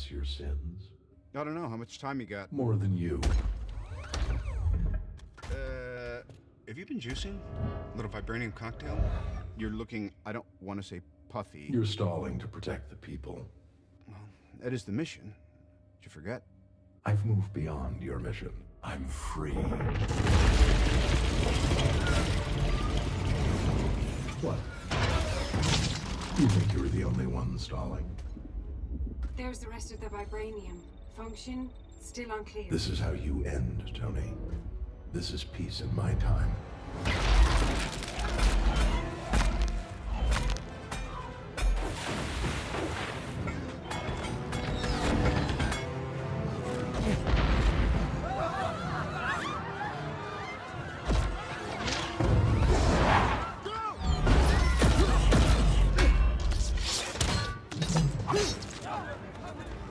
confess your sins? I don't know. How much time you got? More than you. Have you been juicing? A little vibranium cocktail? You're looking, I don't want to say puffy. You're stalling to protect the people. Well, that is the mission. Did you forget? I've moved beyond your mission. I'm free. What? You think you were the only one stalling? There's the rest of the vibranium. Function, still unclear. This is how you end, Tony. This is peace in my time.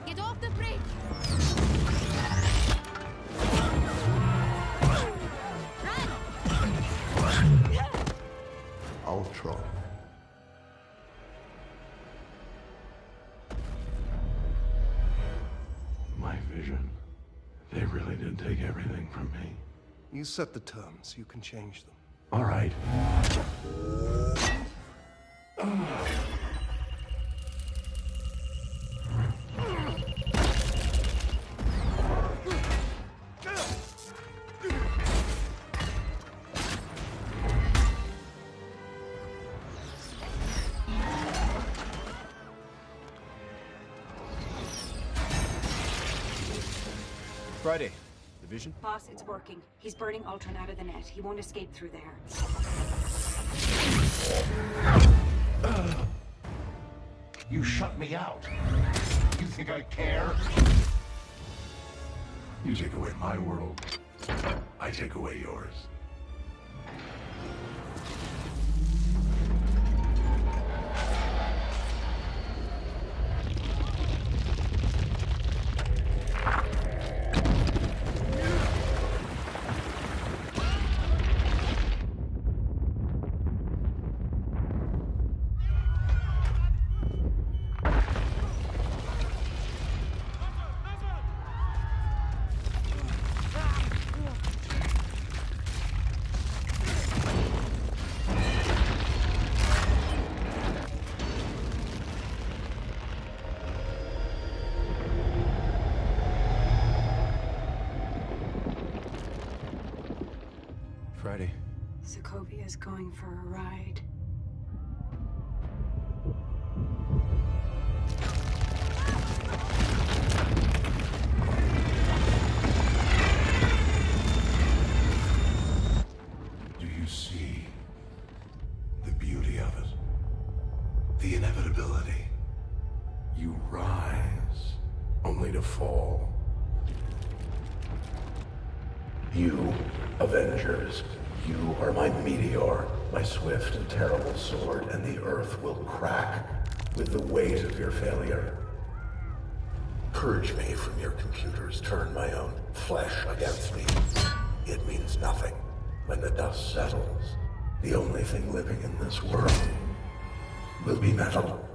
Get off the bridge! Ultron. My vision. They really did take everything from me. You set the terms, you can change them. All right. Friday. Division? Boss, it's working. He's burning Ultron out of the net. He won't escape through there. You shut me out. You think I care? You take away my world, I take away yours. Friday. Sokovia's going for a ride. Do you see the beauty of it? The inevitability. You rise, only to fall. You, Avengers, you are my meteor, my swift and terrible sword, and the earth will crack with the weight of your failure. Purge me from your computers, turn my own flesh against me. It means nothing. When the dust settles, the only thing living in this world will be metal.